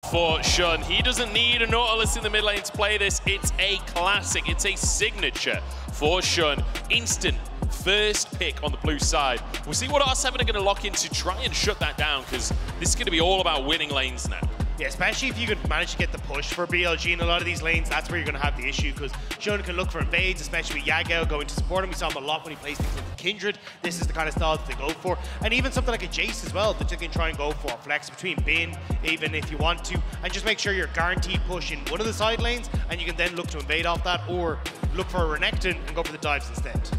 For Shun, he doesn't need a Nautilus in the mid lane to play this. It's a classic, it's a signature for Shun. Instant first pick on the blue side. We'll see what R7 are going to lock in to try and shut that down, because this is going to be all about winning lanes now. Yeah, especially if you can manage to get the push for BLG in a lot of these lanes, that's where you're going to have the issue, because Shun can look for invades, especially with Yagao going to support him. We saw him a lot when he plays things like Kindred. This is the kind of style that they go for. And even something like a Jace as well, that you can try and go for. Flex between bin, even if you want to, and just make sure you're guaranteed push in one of the side lanes, and you can then look to invade off that, or look for a Renekton and go for the dives instead.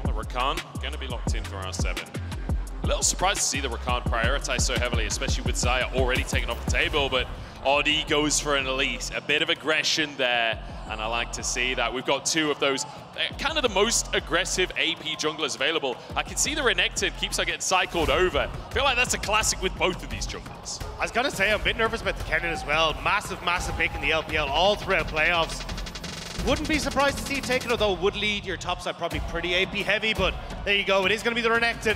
Well, the Rakan going to be locked in for R7. A little surprised to see the Rakan prioritize so heavily, especially with Xayah already taken off the table, but Oddie goes for an Elise. A bit of aggression there, and I like to see that. We've got two of those, kind of the most aggressive AP junglers available. I can see the Renekton keeps on getting cycled over. I feel like that's a classic with both of these junglers. I was going to say, I'm a bit nervous about the Kennen as well. Massive, massive pick in the LPL all throughout playoffs. Wouldn't be surprised to see it taken, although would lead your top side probably pretty AP heavy, but there you go. It is going to be the Renekton,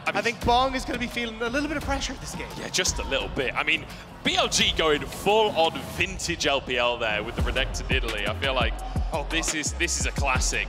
and I think Bong is going to be feeling a little bit of pressure this game. Yeah, just a little bit. I mean, BLG going full on vintage LPL there with the Renekton Italy. I feel like this is a classic.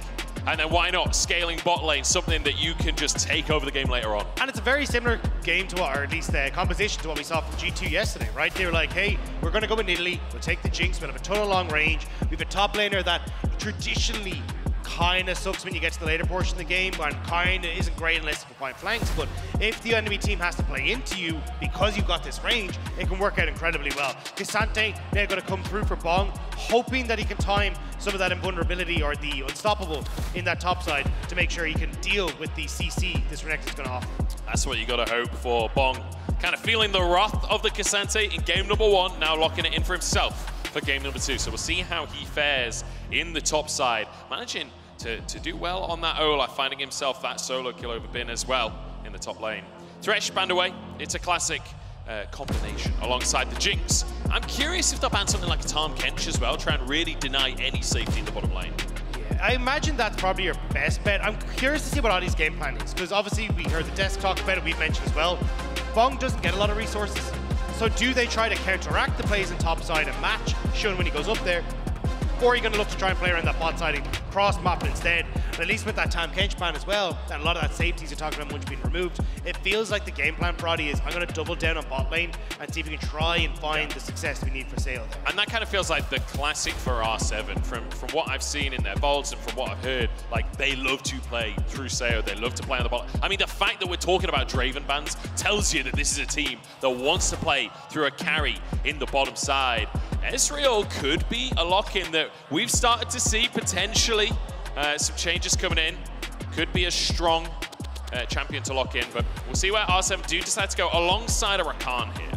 And then why not scaling bot lane, something that you can just take over the game later on. And it's a very similar game to what, or at least the composition to what we saw from G2 yesterday, right? They were like, hey, we're going to go in Italy, we'll take the Jinx, we'll have a ton of long range. We have a top laner that traditionally kind of sucks when you get to the later portion of the game, and kind of isn't great unless you can find flanks. But if the enemy team has to play into you because you've got this range, it can work out incredibly well. K'Sante now going to come through for Bong, hoping that he can time some of that invulnerability or the unstoppable in that top side to make sure he can deal with the CC this Renekton's going to offer. That's what you got to hope for. Bong kind of feeling the wrath of the K'Sante in game number 1, now locking it in for himself for game number 2. So we'll see how he fares in the top side, managing to do well on that Ola, finding himself that solo kill over Bin as well in the top lane. Thresh banned away. It's a classic combination alongside the Jinx. I'm curious if they'll ban something like a Tahm Kench as well, try and really deny any safety in the bottom lane. Yeah, I imagine that's probably your best bet. I'm curious to see what Oddie's game plan is, because obviously we heard the desk talk about it, we've mentioned as well. Bong doesn't get a lot of resources, so do they try to counteract the plays in top side and match Shun when he goes up there? Or are you going to look to try and play around that bot side and cross-map it instead? And at least with that Tahm Kench ban as well, and a lot of that safeties you're talking about much being removed, it feels like the game plan for Oddie is, I'm going to double down on bot lane and see if we can try and find the success we need for Sale there. And that kind of feels like the classic for R7. From what I've seen in their vaults and from what I've heard, like, they love to play through Sale, they love to play on the bot. I mean, the fact that we're talking about Draven bans tells you that this is a team that wants to play through a carry in the bottom side. Ezreal could be a lock-in that we've started to see potentially some changes coming in. Could be a strong champion to lock in, but we'll see where R7 do decide to go alongside a Rakan here.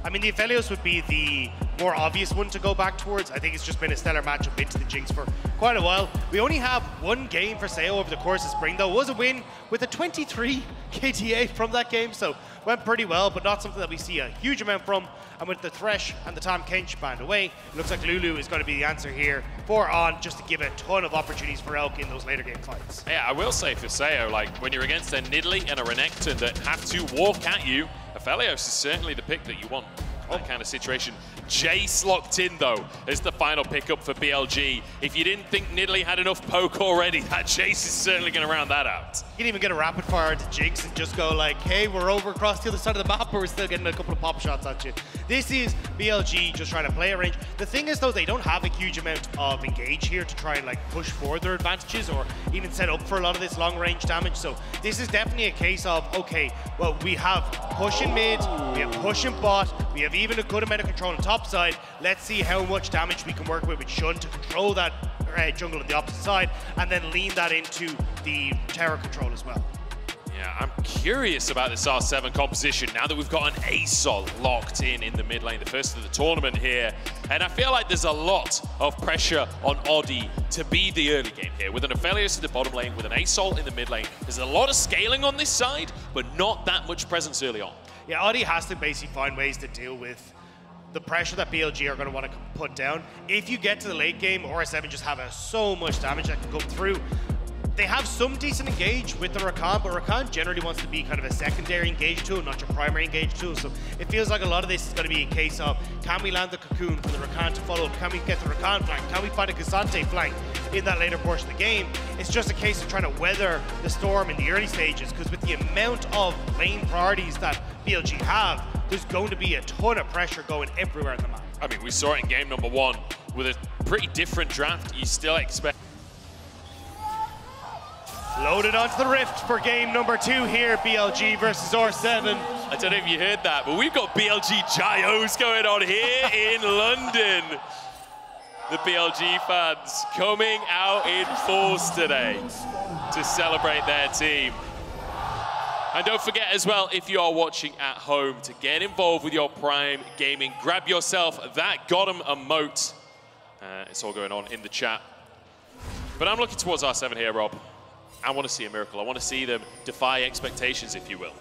I mean, the Aphelios would be the more obvious one to go back towards. I think it's just been a stellar matchup into the Jinx for quite a while. We only have one game for Seo over the course of spring, though. It was a win with a 23 KTA from that game, so went pretty well, but not something that we see a huge amount from. And with the Thresh and the Tahm Kench banned away, it looks like Lulu is going to be the answer here for On, just to give a ton of opportunities for Elk in those later game fights. Yeah, I will say for Seo, like, when you're against a Nidalee and a Renekton that have to walk at you, Aphelios is certainly the pick that you want. That kind of situation. Jace locked in, though, as the final pickup for BLG. If you didn't think Nidalee had enough poke already, that Jace is certainly going to round that out. You can even get a rapid fire into Jinx and just go like, hey, we're over across the other side of the map, but we're still getting a couple of pop shots at you. This is BLG just trying to play a range. The thing is, though, they don't have a huge amount of engage here to try and like push forward their advantages or even set up for a lot of this long range damage. So this is definitely a case of, okay, well, we have push in mid, we have push in bot, we have even a good amount of control on top side. Let's see how much damage we can work with Shun to control that jungle on the opposite side, and then lean that into the tower control as well. Yeah, I'm curious about this R7 composition now that we've got an ASOL locked in the mid lane, the first of the tournament here. And I feel like there's a lot of pressure on Oddie to be the early game here. With an Aphelios in the bottom lane, with an ASOL in the mid lane, there's a lot of scaling on this side, but not that much presence early on. Yeah, Oddie has to basically find ways to deal with the pressure that BLG are going to want to put down. If you get to the late game, R7 just have so much damage that can go through. They have some decent engage with the Rakan, but Rakan generally wants to be kind of a secondary engage tool, not your primary engage tool. So it feels like a lot of this is going to be a case of, can we land the Cocoon for the Rakan to follow up? Can we get the Rakan flank? Can we find a K'Sante flank in that later portion of the game? It's just a case of trying to weather the storm in the early stages, because with the amount of lane priorities that BLG have, there's going to be a ton of pressure going everywhere in the map. I mean, we saw it in game number 1 with a pretty different draft. You still expect... Loaded onto the Rift for game number 2 here, BLG versus R7. I don't know if you heard that, but we've got BLG Gyos going on here in London. The BLG fans coming out in force today to celebrate their team. And don't forget as well, if you are watching at home, to get involved with your Prime Gaming. Grab yourself that Gotham emote. It's all going on in the chat. But I'm looking towards R7 here, Rob. I want to see a miracle. I want to see them defy expectations, if you will.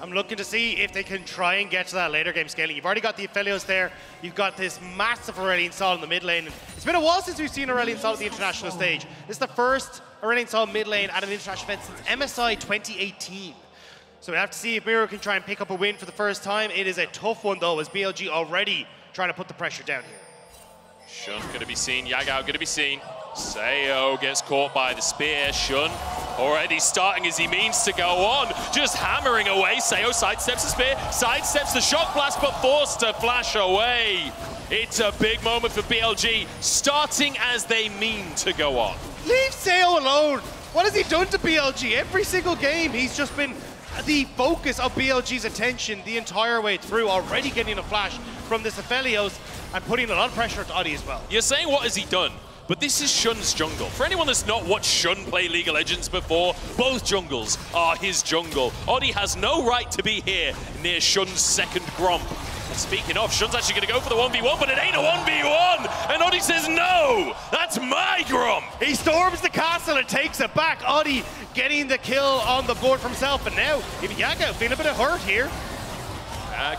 I'm looking to see if they can try and get to that later game scaling. You've already got the Aphelios there. You've got this massive Aurelion Sol in the mid lane. It's been a while since we've seen Aurelion Sol at the international stage. This is the first Aurelion Sol mid lane at an international event since MSI 2018. So we have to see if Miro can try and pick up a win for the first time. It is a tough one, though, as BLG already trying to put the pressure down here. Shun going to be seen. Yagao going to be seen. Sayo gets caught by the spear. Shun already starting as he means to go on. Just hammering away. Sayo sidesteps the spear, sidesteps the shock blast, but forced to flash away. It's a big moment for BLG, starting as they mean to go on. Leave Sayo alone. What has he done to BLG? Every single game, he's just been the focus of BLG's attention the entire way through, already getting a flash from this Aphelios and putting a lot of pressure to Oddie as well. You're saying, what has he done? But this is Shun's jungle. For anyone that's not watched Shun play League of Legends before, both jungles are his jungle. Oddie has no right to be here near Shun's second Gromp. And speaking of, Shun's actually going to go for the 1v1, but it ain't a 1v1! And Oddie says, no! That's my Gromp! He storms the castle and takes it back. Oddie getting the kill on the board for himself. And now, even Yagao feeling a bit of hurt here.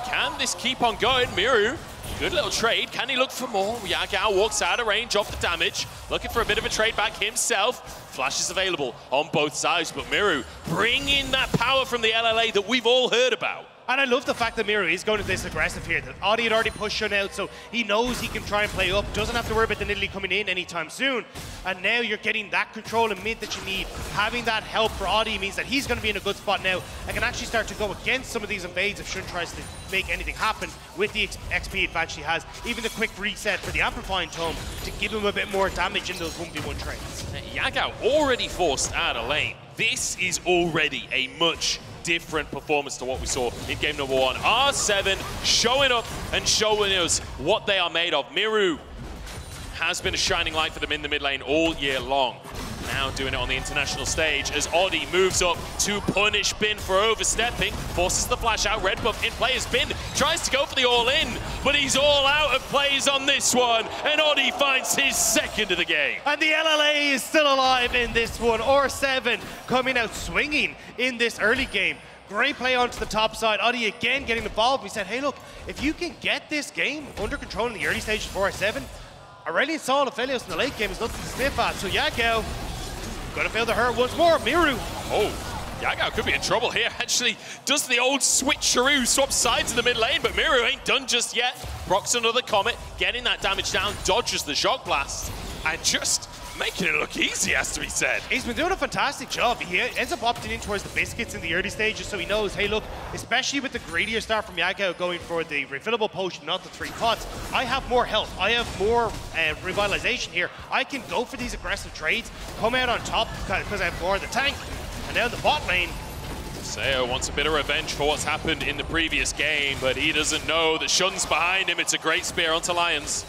Can this keep on going? Miru, good little trade. Can he look for more? Yagao walks out of range off the damage, looking for a bit of a trade back himself. Flash is available on both sides, but Miru bringing that power from the LLA that we've all heard about. And I love the fact that Miru is going to this aggressive here. That Oddie had already pushed Shun out, so he knows he can try and play up. Doesn't have to worry about the Nidalee coming in anytime soon. And now you're getting that control in mid that you need. Having that help for Oddie means that he's going to be in a good spot now and can actually start to go against some of these invades if Shun tries to make anything happen with the XP advantage he has. Even the quick reset for the Amplifying Tome to give him a bit more damage in those 1v1 trades. Yagao already forced out of lane. This is already a much different performance to what we saw in game number 1. R7 showing up and showing us what they are made of. Miru has been a shining light for them in the mid lane all year long. Now doing it on the international stage as Oddie moves up to punish Bin for overstepping, forces the flash out, red buff in play as Bin tries to go for the all-in, but he's all out of plays on this one, and Oddie finds his second of the game. And the LLA is still alive in this one. R7 coming out swinging in this early game. Great play onto the top side. Oddie again getting involved. We said, hey look, if you can get this game under control in the early stages for R7, Aurelion Sol and Aphelios in the late game is nothing to sniff at. So Yagao gonna feel the hurt once more. Miru. Oh, Yagao could be in trouble here. Actually does the old switcheroo, swap sides in the mid lane, but Miru ain't done just yet. Procs another Comet, getting that damage down, dodges the shock blast, and just making it look easy, has to be said. He's been doing a fantastic job. He ends up opting in towards the biscuits in the early stages, so he knows, hey look, especially with the greedier start from Yagao going for the refillable potion, not the 3 pots, I have more health, I have more revitalization here. I can go for these aggressive trades, come out on top because I have more of the tank, and now the bot lane. Sayo wants a bit of revenge for what's happened in the previous game, but he doesn't know that Shun's behind him. It's a great spear onto Lions.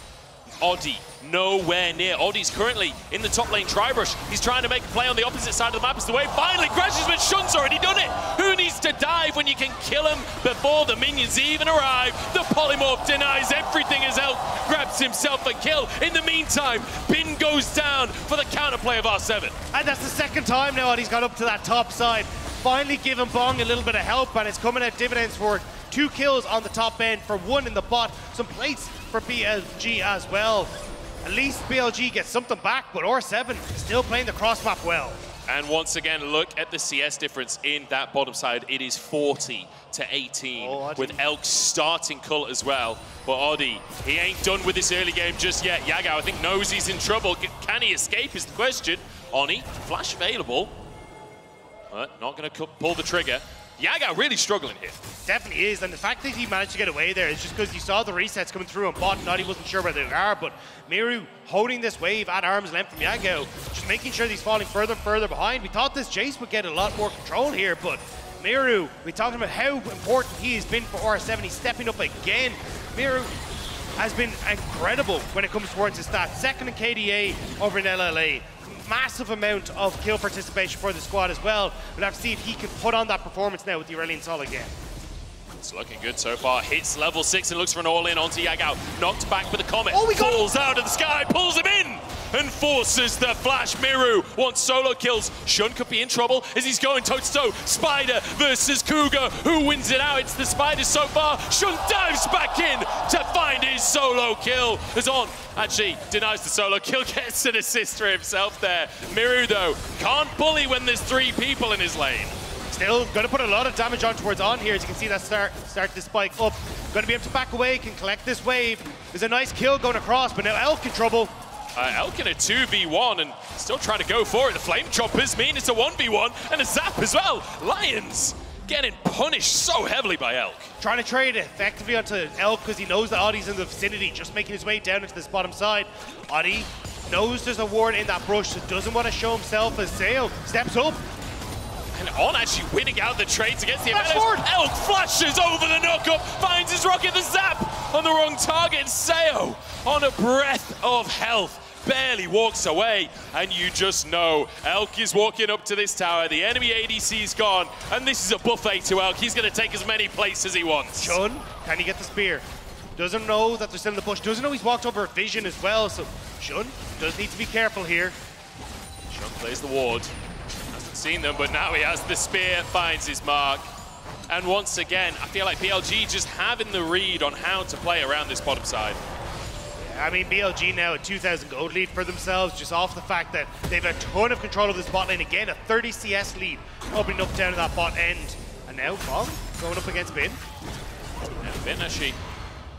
Oddie nowhere near. Oddie's currently in the top lane Tribrush. He's trying to make a play on the opposite side of the map as the wave finally crashes, but Shun's already done it. Who needs to dive when you can kill him before the minions even arrive? The polymorph denies everything his health, grabs himself a kill. In the meantime, Bin goes down for the counterplay of R7. And that's the second time now Oddie's got up to that top side. Finally giving Bong a little bit of help, and it's coming at dividends for 2 kills on the top end for 1 in the bot. Some plates for BLG as well. At least BLG gets something back, but R7 still playing the cross map well. And once again, look at the CS difference in that bottom side. It is 40 to 18 with Elk starting cult as well. But Oddie, he ain't done with this early game just yet. Yagao, I think, knows he's in trouble. Can he escape is the question. Oni, flash available, but not going to pull the trigger. Yagao really struggling here. Definitely is, and the fact that he managed to get away there is just because you saw the resets coming through on bot, and he wasn't sure where they are, but Miru holding this wave at arm's length from Yagao, just making sure that he's falling further and further behind. We thought this Jace would get a lot more control here, but Miru, we talked about how important he has been for R7. He's stepping up again. Miru has been incredible when it comes towards his stats. Second in KDA over in LLA. Massive amount of kill participation for the squad as well. We'll have to see if he can put on that performance now with the Aurelion Sol again. It's looking good so far. Hits level 6 and looks for an all-in onto Yagao. Knocked back with the Comet. Oh, we got falls out of the sky, pulls him in, and forces the flash. Miru wants solo kills. Shun could be in trouble as he's going toe-to-toe. Spider versus Cougar. Who wins it out? It's the Spider so far. Shun dives back in to find his solo kill. As On actually denies the solo kill, gets an assist for himself there. Miru, though, can't bully when there's 3 people in his lane. Still going to put a lot of damage on towards On here. As you can see that start the spike up. Going to be able to back away, can collect this wave. There's a nice kill going across, but now Elk in trouble. Elk in a 2v1 and still trying to go for it. The Flame Choppers mean it's a 1v1 and a zap as well. Lions getting punished so heavily by Elk. Trying to trade effectively onto Elk because he knows that Oddie's in the vicinity, just making his way down into this bottom side. Oddie knows there's a ward in that brush, so doesn't want to show himself as Sayo steps up. And On actually winning out the trades against the forward. Elk flashes over the knock-up, finds his rocket, the zap on the wrong target. Sayo on a breath of health barely walks away, and you just know Elk is walking up to this tower. The enemy ADC's gone, and this is a buffet to Elk. He's going to take as many plates as he wants. Shun, can he get the spear? Doesn't know that they're still in the bush. Doesn't know he's walked over a vision as well, so Shun does need to be careful here. Shun plays the ward. Hasn't seen them, but now he has the spear, finds his mark. And once again, I feel like BLG just having the read on how to play around this bottom side. I mean, BLG now a 2,000 gold lead for themselves, just off the fact that they've a ton of control of this bot lane. Again, a 30 CS lead opening up down to that bot end. And now Bong going up against Bin. And Bin actually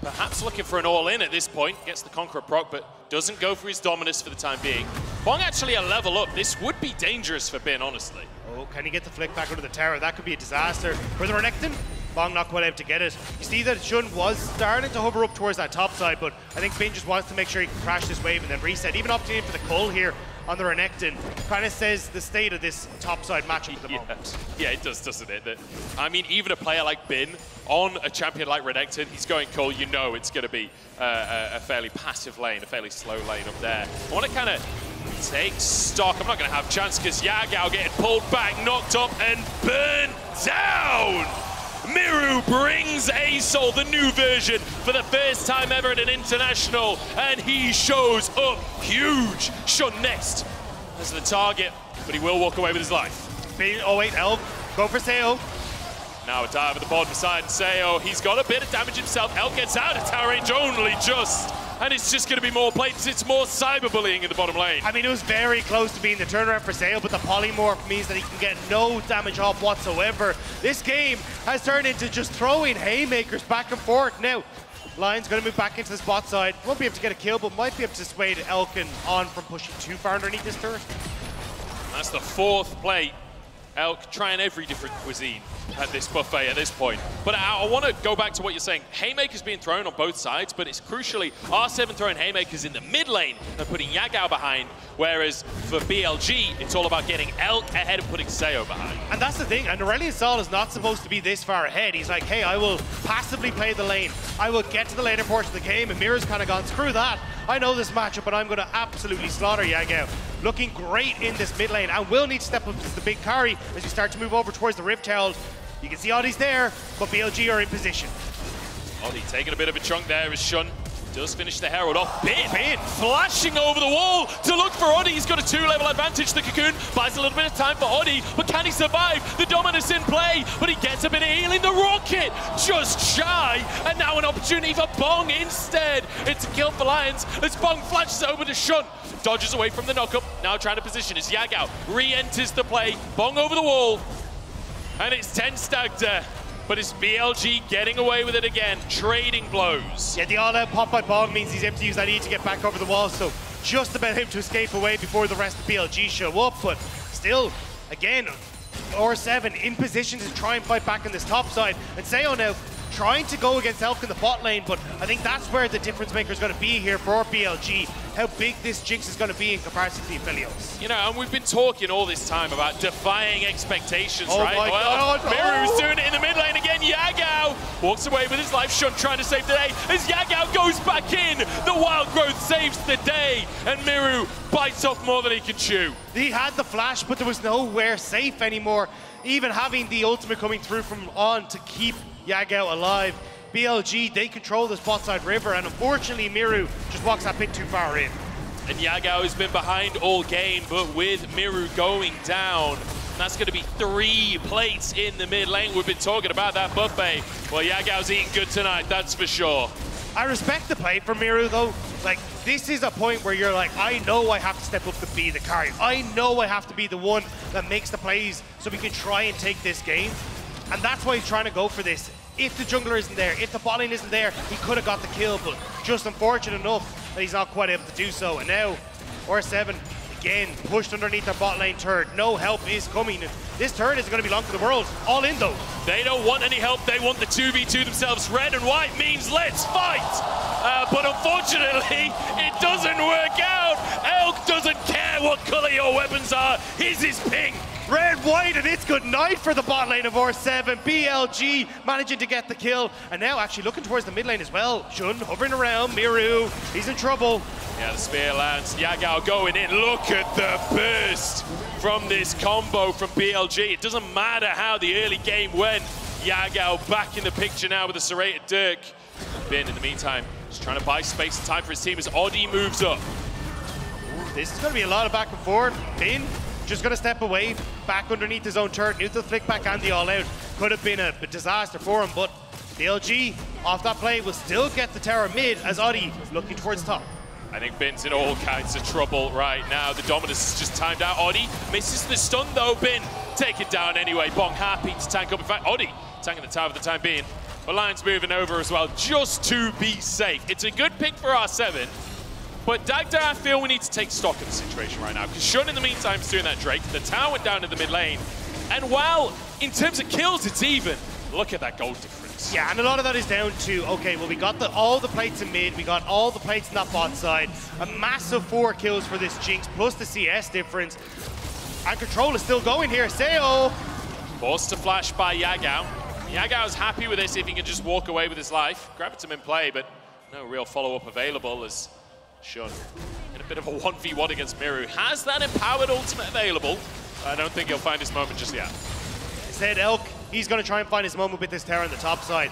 perhaps looking for an all-in at this point. Gets the Conqueror proc, but doesn't go for his Dominus for the time being. Bong actually a level up. This would be dangerous for Bin, honestly. Oh, can he get the flick back under the tower? That could be a disaster for the Renekton. Bong not quite able to get it. You see that Shun was starting to hover up towards that top side, but I think Bin just wants to make sure he can crash this wave and then reset. Even opting for the Cull here on the Renekton kind of says the state of this top side matchup at the moment. Yeah, it does, doesn't it? I mean, even a player like Bin on a champion like Renekton, he's going Cull, you know it's going to be a fairly passive lane, a fairly slow lane up there. I want to kind of take stock. I'm not going to have a chance because Yagao getting pulled back, knocked up, and burned down. Miru brings Asol, the new version, for the first time ever at an international, and he shows up huge. Shun next as the target, but he will walk away with his life. Oh wait, Elk, go for Sayo. Now a dive at the bottom side, Sayo, he's got a bit of damage himself. Elk gets out of tower range only just, and it's just going to be more plates. It's more cyberbullying in the bottom lane. I mean, it was very close to being the turnaround for Sayo, but the polymorph means that he can get no damage off whatsoever. This game has turned into just throwing haymakers back and forth. Now, Lion's going to move back into this bot side. Won't be able to get a kill, but might be able to dissuade Elk and On from pushing too far underneath this turret. That's the 4th plate. Elk trying every different cuisine at this buffet at this point. But I want to go back to what you're saying. Haymakers being thrown on both sides, but it's crucially R7 throwing haymakers in the mid lane and putting Yagao behind, whereas for BLG, it's all about getting Elk ahead and putting Sayo behind. And that's the thing, and Aurelion Sol is not supposed to be this far ahead. He's like, hey, I will passively play the lane. I will get to the later portion of the game, and Miru's kind of gone, screw that. I know this matchup, but I'm going to absolutely slaughter Yagao. Looking great in this mid lane, and will need to step up to the big carry as we start to move over towards the Rift Herald. You can see Oddie's there, but BLG are in position. Oddie taking a bit of a chunk there as Shun does finish the Herald off. Bin flashing over the wall to look for Oddie. He's got a 2-level advantage. The Cocoon buys a little bit of time for Oddie, but can he survive? The Dominus in play, but he gets a bit of healing. The Rocket just shy, and now an opportunity for Bong instead. It's a kill for Lions as Bong flashes over to Shunt. Dodges away from the knockup, now trying to position as Yagao re-enters the play. Bong over the wall, and it's TenStagDa. But it's BLG getting away with it again, trading blows. Yeah, the all-out pop by Bong means he's able to use that E to get back over the wall, so just about him to escape away before the rest of BLG show up, but still, again, R7 in position to try and fight back on this top side, and Sayo now trying to go against Elk in the bot lane, but I think that's where the difference maker is going to be here for BLG, how big this Jinx is going to be in comparison to the Aphelios. You know, and we've been talking all this time about defying expectations, right? My God. Miru's doing it in the mid lane again. Yagao walks away with his life. Shunt trying to save the day as Yagao goes back in. The Wild Growth saves the day, and Miru bites off more than he can chew. He had the flash, but there was nowhere safe anymore. Even having the ultimate coming through from on to keep Yagao alive. BLG, they control this bot side river, and unfortunately Miru just walks that bit too far in. And Yagao has been behind all game, but with Miru going down, that's going to be 3 plates in the mid lane. We've been talking about that buffet. Well, Yagao's eating good tonight, that's for sure. I respect the play from Miru though. Like, this is a point where you're like, I know I have to step up to be the carry. I know I have to be the one that makes the plays so we can try and take this game. And that's why he's trying to go for this. If the jungler isn't there, if the bot lane isn't there, he could have got the kill, but just unfortunate enough that he's not quite able to do so. And now, R7 again pushed underneath their bot lane turret. No help is coming. This turret is going to be long for the world. All in though. They don't want any help. They want the 2v2 themselves. Red and white means let's fight. But unfortunately, it doesn't work out. Elk doesn't care what color your weapons are. His is pink. Red, white, and it's good night for the bot lane of R7. BLG managing to get the kill, and now actually looking towards the mid lane as well. Shun hovering around, Miru, he's in trouble. Yeah, the spear lands, Yagao going in. Look at the burst from this combo from BLG. It doesn't matter how the early game went. Yagao back in the picture now with a serrated Dirk. Bin, in the meantime, just trying to buy space and time for his team as Oddie moves up. This is going to be a lot of back and forth. Bin just going to step away, back underneath his own turret, neutral flick back and the all-out. Could have been a disaster for him, but BLG, off that play, will still get the tower mid as Oddie looking towards top. I think Bin's in all kinds of trouble right now. The Dominus is just timed out. Oddie misses the stun though. Bin take it down anyway. Bong happy to tank up. In fact, Oddie tanking the tower for the time being. But Lions moving over as well, just to be safe. It's a good pick for R7. But Dagda, I feel we need to take stock of the situation right now, because Shun in the meantime is doing that Drake. The tower went down to the mid lane. And while in terms of kills it's even, look at that gold difference. Yeah, and a lot of that is down to, okay, well we got all the plates in mid, we got all the plates in that bot side. A massive 4 kills for this Jinx, plus the CS difference. And control is still going here, Sayo. Forced to flash by Yagao. Yagao's happy with this if he can just walk away with his life. Gravitum in play, but no real follow-up available as Shun in a bit of a 1v1 against Miru. Has that empowered ultimate available? I don't think he'll find his moment just yet. Said Elk, he's going to try and find his moment with this tower on the top side.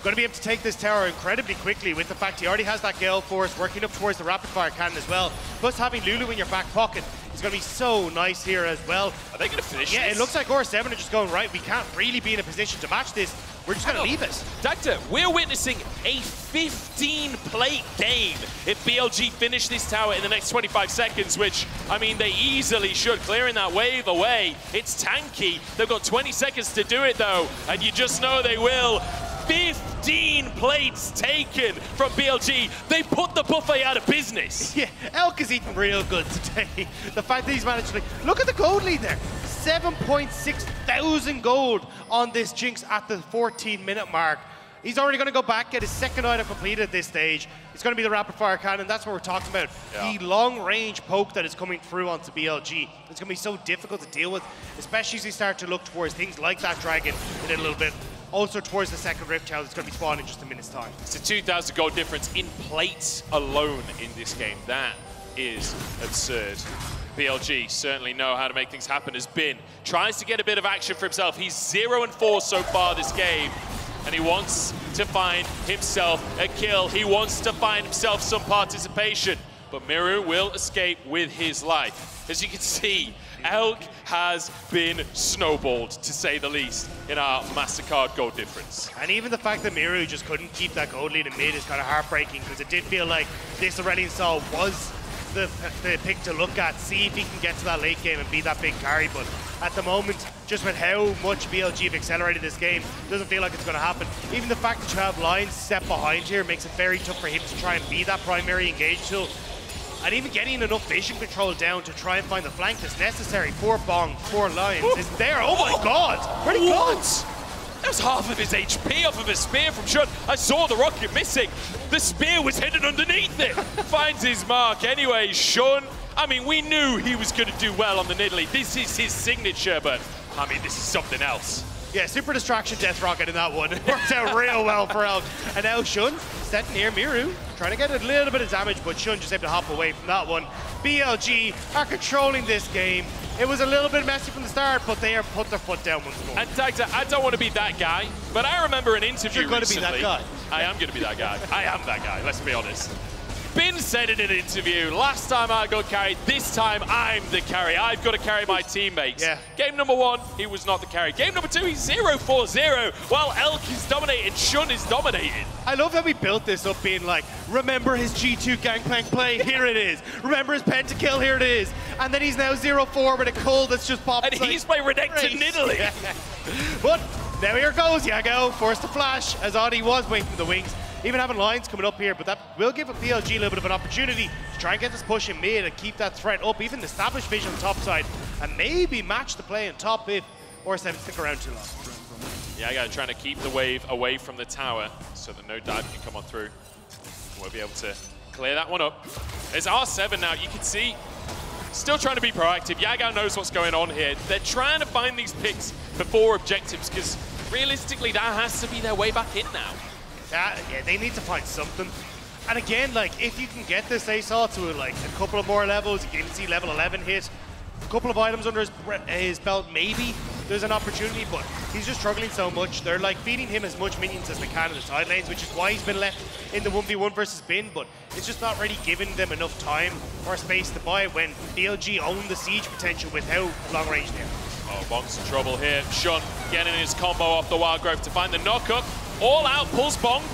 Going to be able to take this tower incredibly quickly with the fact he already has that Gale Force working up towards the rapid fire cannon as well. Plus having Lulu in your back pocket is going to be so nice here as well. Are they going to finish Yeah, this? it looks like R7 are just going, right, we can't really be in a position to match this. We're just going to leave it. Dagda, we're witnessing a 15-plate game if BLG finish this tower in the next 25 seconds, which, I mean, they easily should. Clearing that wave away, it's tanky. They've got 20 seconds to do it, though, and you just know they will. 15 plates taken from BLG. They put the buffet out of business. Yeah, Elk is eating real good today. The fact that he's managed to, look at the gold lead there. 7.6 thousand gold on this Jinx at the 14-minute mark. He's already going to go back, get his second item completed at this stage. It's going to be the rapid fire cannon. That's what we're talking about. Yeah. The long-range poke that is coming through onto BLG. It's going to be so difficult to deal with, especially as we start to look towards things like that dragon in a little bit. Also towards the second Rift Child that's going to be spawning in just a minute's time. It's a 2,000 gold difference in plates alone in this game. That is absurd. BLG certainly know how to make things happen. As Bin tries to get a bit of action for himself. He's 0-4 so far this game, and he wants to find himself a kill. He wants to find himself some participation, but Miru will escape with his life. As you can see, Elk has been snowballed, to say the least, in our MasterCard gold difference. And even the fact that Miru just couldn't keep that gold lead in mid is kind of heartbreaking, because it did feel like this Aurelion Sol was the pick to look at, see if he can get to that late game and be that big carry. But at the moment, just with how much BLG have accelerated this game, doesn't feel like it's going to happen. Even the fact that you have Lions step behind here makes it very tough for him to try and be that primary engage tool. And even getting enough vision control down to try and find the flank that's necessary for Bong, for Lions, is there. Oh my god! Where'd he go? That was half of his HP off of a spear from Shun. I saw the rocket missing. The spear was hidden underneath it. Finds his mark anyway. Shun, I mean, we knew he was going to do well on the Nidalee. This is his signature, but I mean, this is something else. Yeah, super distraction death rocket in that one. It worked out real well for Elk. And now Shun setting near Miru, trying to get a little bit of damage, but Shun just able to hop away from that one. BLG are controlling this game. It was a little bit messy from the start, but they have put their foot down once more. And Dagda, I don't want to be that guy, but I remember an interview recently. You're going to be that guy. I am going to be that guy. I am that guy, let's be honest. Bin said in an interview, last time I got carried, this time I'm the carry. I've got to carry my teammates. Yeah. Game number 1, he was not the carry. Game number 2, he's 0-4-0, while Elk is dominating, Shun is dominating. I love how we built this up being like, remember his G2 Gangplank play? Here it is. Remember his pentakill? Here it is. And then he's now 0-4 with a cold that's just popped. And he's playing Renekton Nidalee. Yeah. But now here goes Yago, forced to flash, as Audi was waiting for the wings. Even having Lions coming up here, but that will give a BLG a little bit of an opportunity to try and get this push in mid and keep that threat up, even establish vision on the top side, and maybe match the play on top if R7 stick around too long. Yago trying to keep the wave away from the tower so that no dive can come on through. We'll be able to clear that one up. There's R7 now, you can see, still trying to be proactive. Yago knows what's going on here. They're trying to find these picks before objectives, because realistically, that has to be their way back in now. Yeah, they need to find something. And again, like, if you can get this Asaw to like a couple of more levels, you can even see level 11 hit, a couple of items under his belt, maybe there's an opportunity, but he's just struggling so much. They're like feeding him as much minions as they can in the side lanes, which is why he's been left in the 1v1 versus Bin, but it's just not really giving them enough time or space to buy when BLG own the siege potential with how long range they are. Oh, Bong's in trouble here. Shun getting his combo off the Wild Growth to find the knock-up. All out, pulls Bong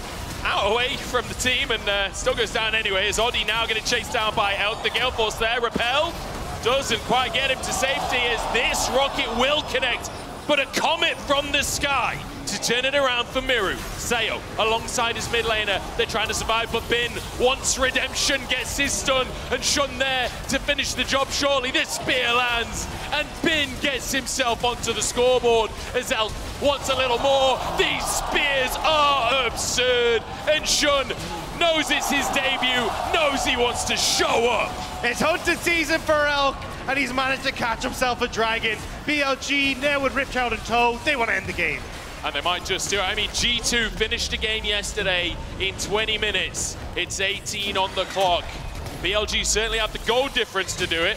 out away from the team and still goes down anyway. Is Oddie now getting chased down by Elk? The Gale Force there, repel. Doesn't quite get him to safety as this rocket will connect, but a comet from the sky to turn it around for Miru. Sayo alongside his mid laner. They're trying to survive, but Bin wants redemption, gets his stun, and Shun there to finish the job surely. This spear lands, and Bin gets himself onto the scoreboard as Elk wants a little more. These spears are absurd, and Shun knows it's his debut, knows he wants to show up. It's hunting season for Elk, and he's managed to catch himself a dragon. BLG now with Ripchild in tow, they want to end the game. And they might just do it. I mean, G2 finished the game yesterday in 20 minutes. It's 18 on the clock. BLG certainly have the goal difference to do it,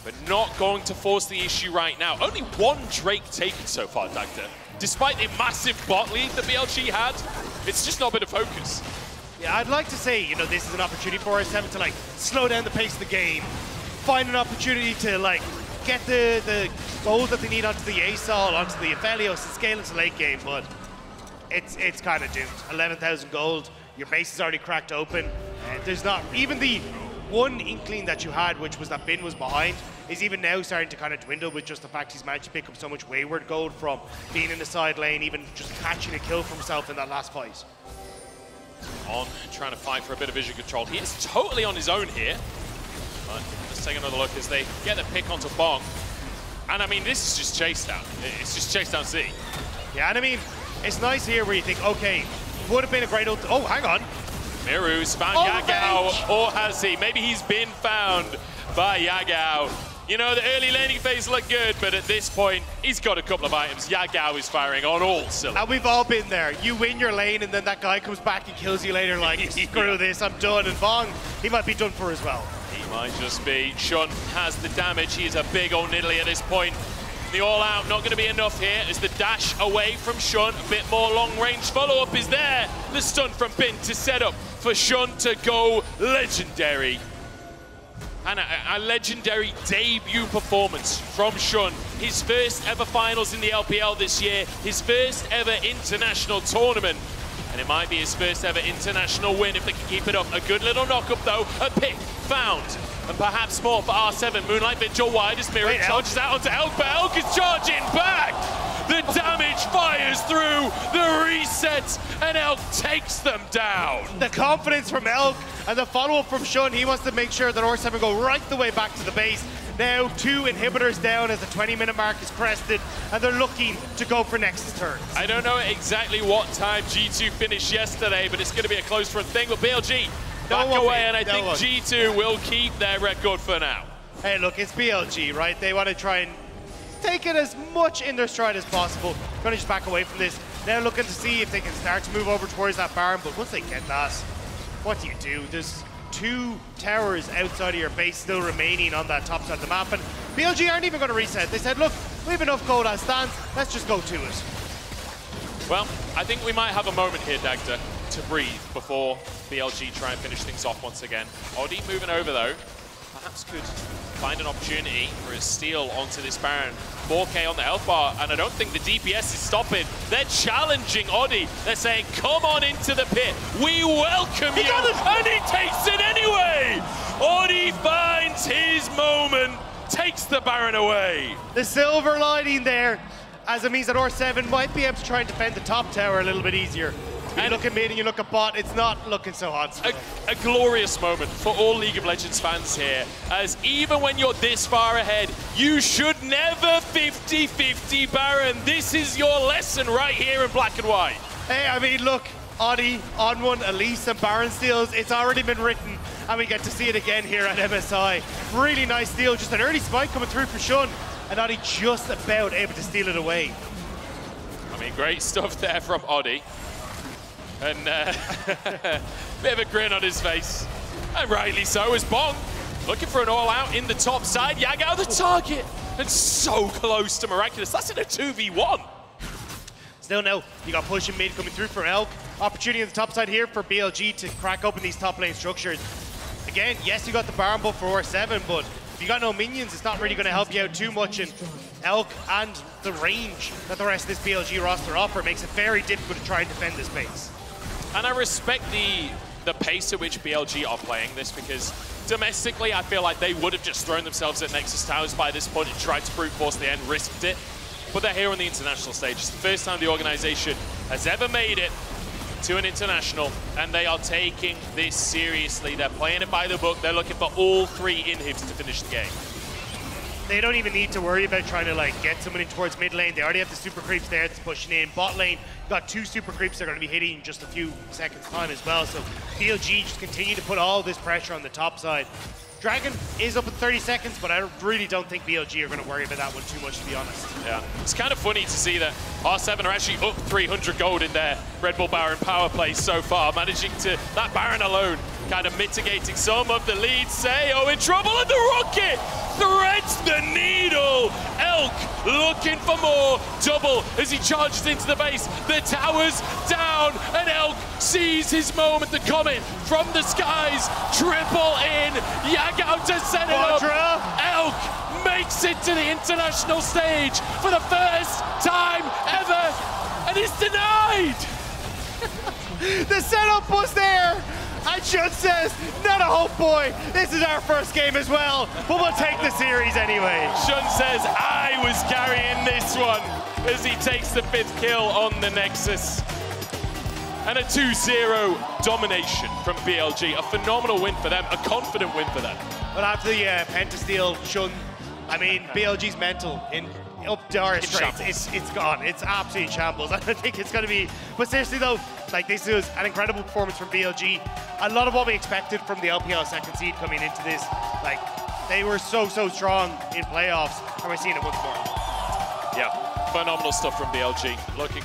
but not going to force the issue right now. Only one Drake taken so far, Dagda. Despite the massive bot lead that BLG had, it's just not been a focus. Yeah, I'd like to say, you know, this is an opportunity for R7 to like slow down the pace of the game, find an opportunity to like get the gold that they need onto the Asaw, onto the Aphelios, and scale into late game, but it's kind of doomed. 11,000 gold, your base is already cracked open, and there's not, even the one inkling that you had, which was that Bin was behind, is even now starting to kind of dwindle with just the fact he's managed to pick up so much wayward gold from being in the side lane, even just catching a kill for himself in that last fight. On trying to fight for a bit of vision control. He is totally on his own here. But let's take another look as they get the pick onto Bong. And I mean, this is just chase down. It's just chase down C. Yeah, and I mean, it's nice here where you think, okay, would have been a great ult. Oh, hang on. Miru's found Yagao, or has he? Maybe he's been found by Yagao. You know, the early laning phase looked good, but at this point, he's got a couple of items. Yagao is firing on all cylinders. And we've all been there. You win your lane, and then that guy comes back and kills you later like, screw this, I'm done. And Bong, he might be done for as well. He might just be. Shun has the damage. He is a big old Nidalee at this point. The all-out not going to be enough here as the dash away from Shun. A bit more long-range follow-up is there. The stun from Bin to set up for Shun to go legendary. And a legendary debut performance from Shun. His first ever finals in the LPL this year. His first ever international tournament. And it might be his first ever international win if they can keep it up. A good little knock-up though. A pick found. And perhaps more for R7. Moonlight Vigil wide as Mirror charges out onto Elk, but Elk is charging back! The damage fires through the reset, and Elk takes them down. The confidence from Elk and the follow-up from Shun. He wants to make sure that R7 go right the way back to the base. Now 2 inhibitors down as the 20-minute mark is crested, and they're looking to go for Nexus turns. I don't know exactly what time G2 finished yesterday, but it's going to be a close run thing. But BLG back away, and I think G2 will keep their record for now. Hey, look, it's BLG, right? They want to try and take it as much in their stride as possible. Going to just back away from this. They're looking to see if they can start to move over towards that Baron, but once they get that, what do? There's 2 towers outside of your base still remaining on that top side of the map, and BLG aren't even going to reset. They said, look, we have enough gold as stands, let's just go to it. Well, I think we might have a moment here, Dagda, to breathe before BLG try and finish things off once again. Oddie moving over though, perhaps could find an opportunity for a steal onto this Baron. 4K on the health bar, and I don't think the DPS is stopping. They're challenging Oddie. They're saying, come on into the pit. We welcome you. And he takes it anyway. Oddie finds his moment, takes the Baron away. The silver lining there, as it means that R7 might be able to try and defend the top tower a little bit easier. You look at mid and you look at bot, it's not looking so hot. A glorious moment for all League of Legends fans here, as even when you're this far ahead, you should never 50-50 Baron. This is your lesson right here in black and white. Hey, I mean, look, Oddie on one, Elise and Baron steals. It's already been written, and we get to see it again here at MSI. Really nice steal, just an early spike coming through for Shun, and Oddie just about able to steal it away. I mean, great stuff there from Oddie. And bit of a grin on his face. And rightly so, as Bong looking for an all-out in the top side. Yagao the target, and so close to Miraculous. That's in a 2v1. Still no, you got pushing mid coming through for Elk. Opportunity on the top side here for BLG to crack open these top lane structures. Again, yes, you got the Baron buff for R7, but if you got no minions, it's not really going to help you out too much. And Elk and the range that the rest of this BLG roster offer makes it very difficult to try and defend this base. And I respect the pace at which BLG are playing this, because domestically, I feel like they would have just thrown themselves at Nexus Towers by this point and tried to brute force the end, risked it. But they're here on the international stage. It's the first time the organization has ever made it to an international, and they are taking this seriously. They're playing it by the book. They're looking for all 3 inhibs to finish the game. They don't even need to worry about trying to get someone in towards mid lane. They already have the super creeps there that's pushing in. Bot lane, got 2 super creeps that are going to be hitting in just a few seconds time as well. So BLG just continue to put all this pressure on the top side. Dragon is up in 30 seconds, but I really don't think BLG are going to worry about that one too much, to be honest. Yeah, it's kind of funny to see that R7 are actually up 300 gold in their Red Bull Baron power play so far, managing to, that Baron alone, kind of mitigating some of the lead. Sayo in trouble, and the Rocket threads the needle. Elk looking for more. Double as he charges into the base. The tower's down, and Elk sees his moment to come in from the skies. Triple in. Yagao to set it up. Elk makes it to the international stage for the first time ever, and is denied. The setup was there. And Shun says, not a hope, boy. This is our first game as well, but we'll take the series anyway. Shun says, I was carrying this one, as he takes the 5th kill on the Nexus. And a 2-0 domination from BLG. A phenomenal win for them, a confident win for them. But after the Pentasteel, Shun, I mean, BLG's mental up Dire Straits, it's gone. It's absolutely shambles. I think it's going to be, but seriously though, this was an incredible performance from BLG. A lot of what we expected from the LPL second seed coming into this. They were so strong in playoffs, and we're seeing it once more. Yeah, phenomenal stuff from BLG. Looking